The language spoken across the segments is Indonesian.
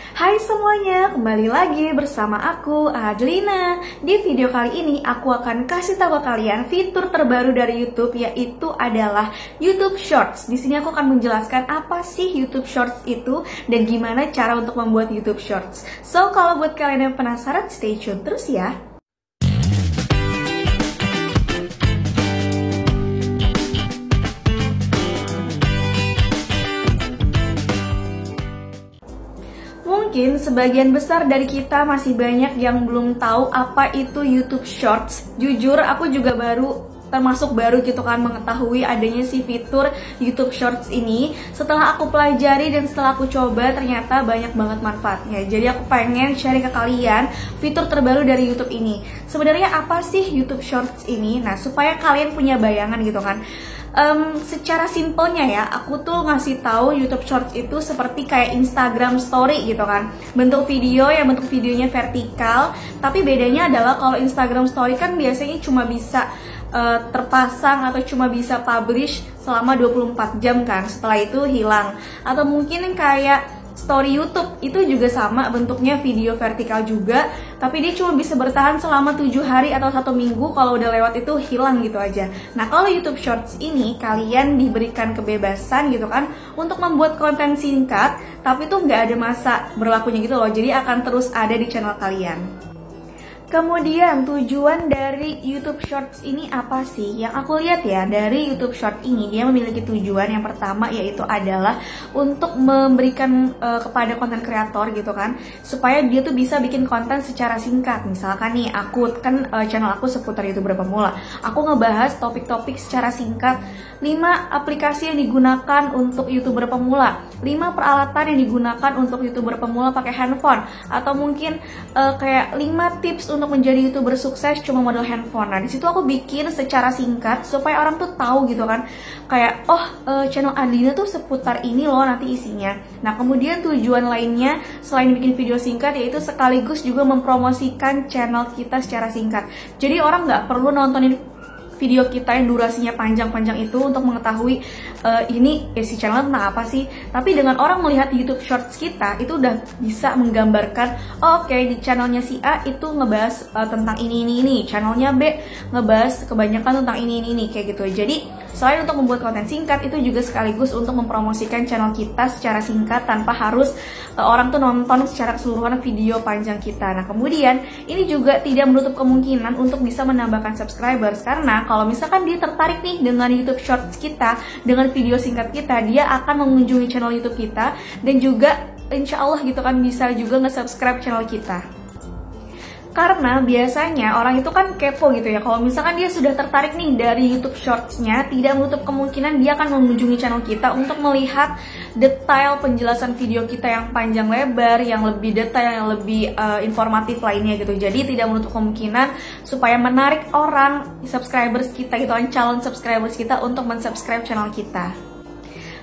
Hai semuanya, kembali lagi bersama aku, Adelina. Di video kali ini aku akan kasih tahu ke kalian fitur terbaru dari YouTube, yaitu adalah YouTube Shorts. Di sini aku akan menjelaskan apa sih YouTube Shorts itu dan gimana cara untuk membuat YouTube Shorts. So, kalau buat kalian yang penasaran, stay tune terus ya. Mungkin sebagian besar dari kita masih banyak yang belum tahu apa itu YouTube Shorts. Jujur, aku juga termasuk baru gitu kan mengetahui adanya si fitur YouTube Shorts ini. Setelah aku pelajari dan setelah aku coba, ternyata banyak banget manfaatnya. Jadi aku pengen share ke kalian fitur terbaru dari YouTube ini. Sebenarnya apa sih YouTube Shorts ini? Nah, supaya kalian punya bayangan gitu kan. Secara simpelnya ya, aku tuh ngasih tahu YouTube Shorts itu seperti kayak Instagram Story gitu kan. Bentuk videonya vertikal, tapi bedanya adalah kalau Instagram Story kan biasanya cuma bisa terpasang atau cuma bisa publish selama 24 jam kan, setelah itu hilang. Atau mungkin kayak story YouTube itu juga sama, bentuknya video vertikal juga, tapi dia cuma bisa bertahan selama 7 hari atau 1 minggu, kalau udah lewat itu hilang gitu aja. Nah, kalau YouTube Shorts ini kalian diberikan kebebasan gitu kan untuk membuat konten singkat, tapi tuh nggak ada masa berlakunya gitu loh, jadi akan terus ada di channel kalian. Kemudian tujuan dari YouTube Shorts ini apa sih? Yang aku lihat ya, dari YouTube Shorts ini dia memiliki tujuan yang pertama, yaitu adalah untuk memberikan kepada konten kreator gitu kan, supaya dia tuh bisa bikin konten secara singkat. Misalkan nih, aku kan channel aku seputar YouTuber pemula. Aku ngebahas topik-topik secara singkat, 5 aplikasi yang digunakan untuk YouTuber pemula, 5 peralatan yang digunakan untuk YouTuber pemula pakai handphone, atau mungkin kayak 5 tips untuk menjadi YouTuber sukses cuma modal handphone. Nah, di situ aku bikin secara singkat supaya orang tuh tahu gitu kan, kayak channel Adelina tuh seputar ini loh nanti isinya. Nah, kemudian tujuan lainnya selain bikin video singkat, yaitu sekaligus juga mempromosikan channel kita secara singkat. Jadi orang nggak perlu nontonin video kita yang durasinya panjang-panjang itu untuk mengetahui ini si channel tentang apa sih. Tapi dengan orang melihat YouTube Shorts kita, itu udah bisa menggambarkan, oke, di channelnya si A itu ngebahas tentang ini, channelnya B ngebahas kebanyakan tentang ini, kayak gitu. Jadi selain untuk membuat konten singkat, itu juga sekaligus untuk mempromosikan channel kita secara singkat tanpa harus orang tuh nonton secara keseluruhan video panjang kita. Nah, kemudian ini juga tidak menutup kemungkinan untuk bisa menambahkan subscribers, karena kalau misalkan dia tertarik nih dengan YouTube Shorts kita, dengan video singkat kita, dia akan mengunjungi channel YouTube kita dan juga insya Allah gitu kan bisa juga nge-subscribe channel kita. Karena biasanya orang itu kan kepo gitu ya, kalau misalkan dia sudah tertarik nih dari YouTube Shorts-nya, tidak menutup kemungkinan dia akan mengunjungi channel kita untuk melihat detail penjelasan video kita yang panjang lebar, yang lebih detail, yang lebih informatif lainnya gitu. Jadi tidak menutup kemungkinan supaya menarik orang subscribers kita gitu kan, calon subscribers kita untuk mensubscribe channel kita.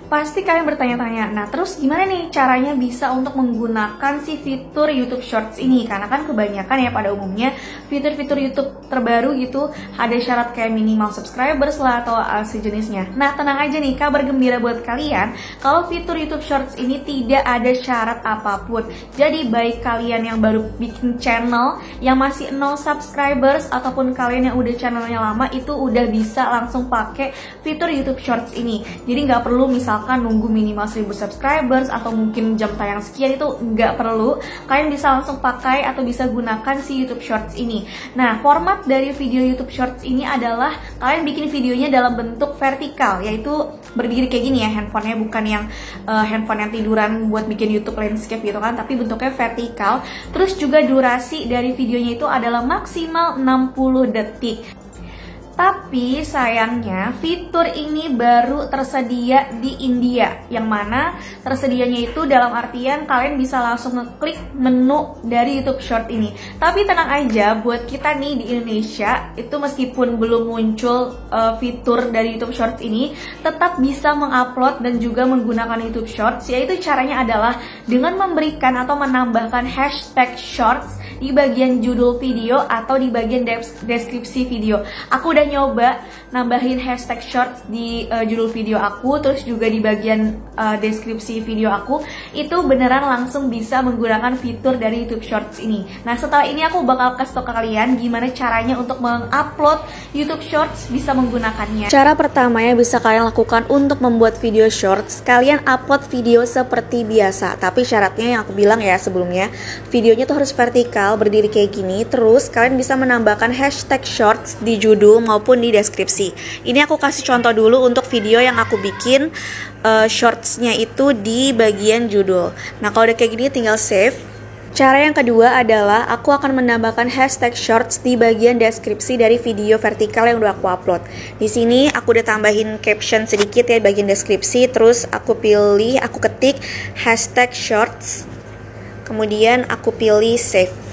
Pasti kalian bertanya-tanya, nah terus gimana nih caranya bisa untuk menggunakan si fitur YouTube Shorts ini? Karena kan kebanyakan ya pada umumnya fitur-fitur YouTube terbaru gitu ada syarat kayak minimal subscribers lah atau sejenisnya. Nah, tenang aja nih, kabar gembira buat kalian, kalau fitur YouTube Shorts ini tidak ada syarat apapun. Jadi baik kalian yang baru bikin channel, yang masih 0 subscribers, ataupun kalian yang udah channelnya lama, itu udah bisa langsung pakai fitur YouTube Shorts ini. Jadi nggak perlu misalkan nunggu minimal 1000 subscribers atau mungkin jam tayang sekian, itu nggak perlu. Kalian bisa langsung pakai atau bisa gunakan si YouTube Shorts ini. Nah, format dari video YouTube Shorts ini adalah kalian bikin videonya dalam bentuk vertikal, yaitu berdiri kayak gini ya, handphonenya bukan yang handphone yang tiduran buat bikin YouTube landscape gitu kan, tapi bentuknya vertikal. Terus juga durasi dari videonya itu adalah maksimal 60 detik. Tapi sayangnya fitur ini baru tersedia di India, yang mana tersedianya itu dalam artian kalian bisa langsung ngeklik menu dari YouTube Short ini. Tapi tenang aja, buat kita nih di Indonesia, itu meskipun belum muncul fitur dari YouTube Shorts ini, tetap bisa mengupload dan juga menggunakan YouTube Shorts, yaitu caranya adalah dengan memberikan atau menambahkan hashtag Shorts di bagian judul video atau di bagian deskripsi video. Aku udah udah nyoba nambahin hashtag shorts di judul video aku, terus juga di bagian deskripsi video aku, itu beneran langsung bisa menggunakan fitur dari YouTube Shorts ini. Nah, setelah ini aku bakal kasih tau ke kalian gimana caranya untuk mengupload YouTube Shorts bisa menggunakannya. Cara pertama yang bisa kalian lakukan untuk membuat video shorts, kalian upload video seperti biasa. Tapi syaratnya yang aku bilang ya sebelumnya, videonya tuh harus vertikal, berdiri kayak gini. Terus kalian bisa menambahkan hashtag shorts di judul maupun di deskripsi. Ini aku kasih contoh dulu untuk video yang aku bikin shortsnya itu di bagian judul. Nah, kalau udah kayak gini tinggal save. Cara yang kedua adalah aku akan menambahkan hashtag shorts di bagian deskripsi dari video vertikal yang udah aku upload. Di sini aku udah tambahin caption sedikit ya di bagian deskripsi, terus aku ketik hashtag shorts, kemudian aku pilih save.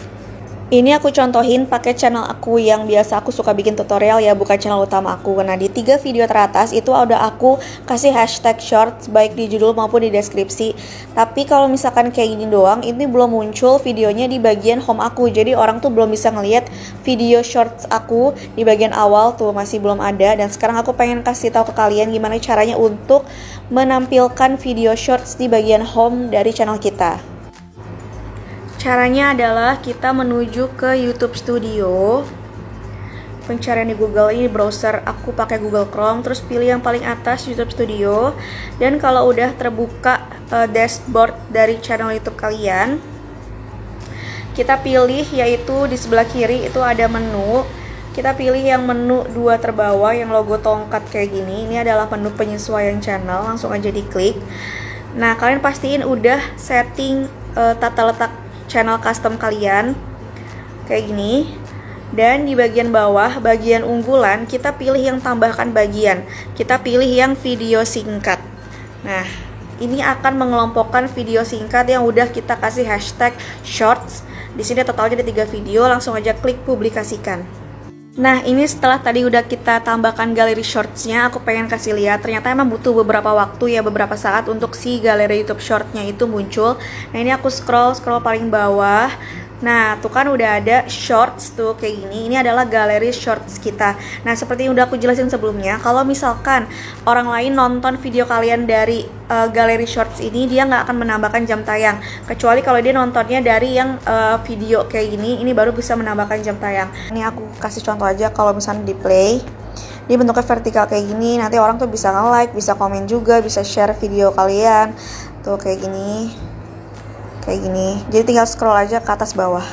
Ini aku contohin pakai channel aku yang biasa aku suka bikin tutorial ya, bukan channel utama aku. Nah, di 3 video teratas itu udah aku kasih hashtag shorts baik di judul maupun di deskripsi. Tapi kalau misalkan kayak gini doang, ini belum muncul videonya di bagian home aku. Jadi orang tuh belum bisa ngelihat video shorts aku di bagian awal tuh, masih belum ada. Dan sekarang aku pengen kasih tahu ke kalian gimana caranya untuk menampilkan video shorts di bagian home dari channel kita. Caranya adalah kita menuju ke YouTube Studio. Pencarian di Google ini browser aku pakai Google Chrome, terus pilih yang paling atas YouTube Studio. Dan kalau udah terbuka dashboard dari channel YouTube kalian, kita pilih yaitu di sebelah kiri itu ada menu. Kita pilih yang menu 2 terbawah yang logo tongkat kayak gini. Ini adalah menu penyesuaian channel, langsung aja diklik. Nah, kalian pastiin udah setting tata letak channel custom kalian kayak gini. Dan di bagian bawah, bagian unggulan, kita pilih yang tambahkan bagian. Kita pilih yang video singkat. Nah, ini akan mengelompokkan video singkat yang udah kita kasih hashtag shorts. Di sini totalnya ada 3 video, langsung aja klik publikasikan. Nah, ini setelah tadi udah kita tambahkan galeri shortsnya, aku pengen kasih lihat. Ternyata emang butuh beberapa waktu ya, beberapa saat untuk si galeri YouTube shortnya itu muncul. Nah, ini aku scroll paling bawah. Nah, tuh kan udah ada shorts tuh kayak gini. Ini adalah galeri shorts kita. Nah, seperti yang udah aku jelasin sebelumnya, kalau misalkan orang lain nonton video kalian dari galeri shorts ini, dia nggak akan menambahkan jam tayang. Kecuali kalau dia nontonnya dari yang video kayak gini, ini baru bisa menambahkan jam tayang. Ini aku kasih contoh aja, kalau misalnya di play, dia bentuknya vertikal kayak gini. Nanti orang tuh bisa nge-like, bisa komen juga, bisa share video kalian. Tuh kayak gini. Jadi tinggal scroll aja ke atas bawah.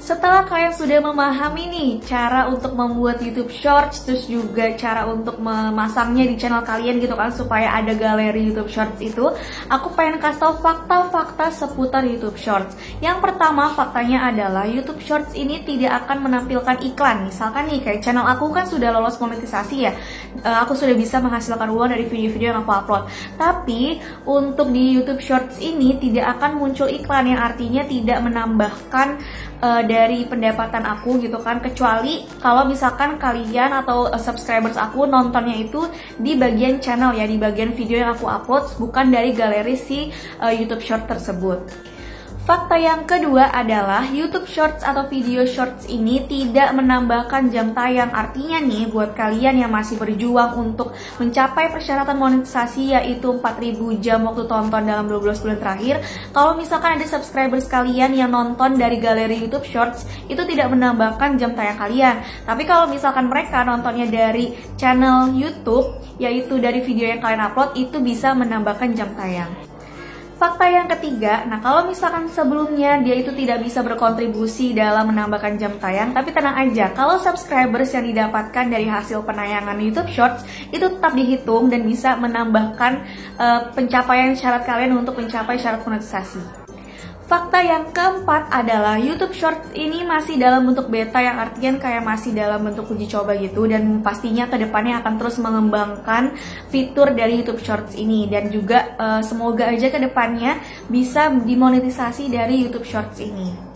Setelah kalian sudah memahami nih cara untuk membuat YouTube Shorts, terus juga cara untuk memasangnya di channel kalian gitu kan, supaya ada galeri YouTube Shorts itu, aku pengen kasih tau fakta-fakta seputar YouTube Shorts. Yang pertama, faktanya adalah YouTube Shorts ini tidak akan menampilkan iklan. Misalkan nih, kayak channel aku kan sudah lolos monetisasi ya, aku sudah bisa menghasilkan uang dari video-video yang aku upload. Tapi untuk di YouTube Shorts ini tidak akan muncul iklan, yang artinya tidak menambahkan dari pendapatan aku gitu kan, kecuali kalau misalkan kalian atau subscribers aku nontonnya itu di bagian channel ya, di bagian video yang aku upload, bukan dari galeri si YouTube Short tersebut. Fakta yang kedua adalah YouTube Shorts atau video Shorts ini tidak menambahkan jam tayang. Artinya nih, buat kalian yang masih berjuang untuk mencapai persyaratan monetisasi yaitu 4.000 jam waktu tonton dalam 12 bulan terakhir, kalau misalkan ada subscribers kalian yang nonton dari galeri YouTube Shorts, itu tidak menambahkan jam tayang kalian. Tapi kalau misalkan mereka nontonnya dari channel YouTube, yaitu dari video yang kalian upload, itu bisa menambahkan jam tayang. Fakta yang ketiga, nah kalau misalkan sebelumnya dia itu tidak bisa berkontribusi dalam menambahkan jam tayang, tapi tenang aja, kalau subscribers yang didapatkan dari hasil penayangan YouTube Shorts itu tetap dihitung dan bisa menambahkan pencapaian syarat kalian untuk mencapai syarat monetisasi. Fakta yang keempat adalah YouTube Shorts ini masih dalam bentuk beta, yang artian kayak masih dalam bentuk uji coba gitu, dan pastinya kedepannya akan terus mengembangkan fitur dari YouTube Shorts ini, dan juga semoga aja kedepannya bisa dimonetisasi dari YouTube Shorts ini.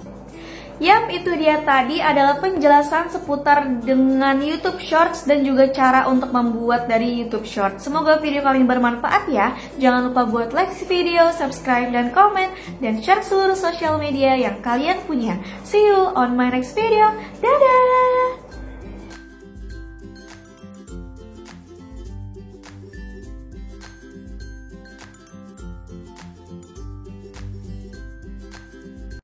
Yap, itu dia tadi adalah penjelasan seputar dengan YouTube Shorts dan juga cara untuk membuat dari YouTube Shorts. Semoga video kali ini bermanfaat ya. Jangan lupa buat like video, subscribe, dan komen, dan share seluruh sosial media yang kalian punya. See you on my next video. Dadah!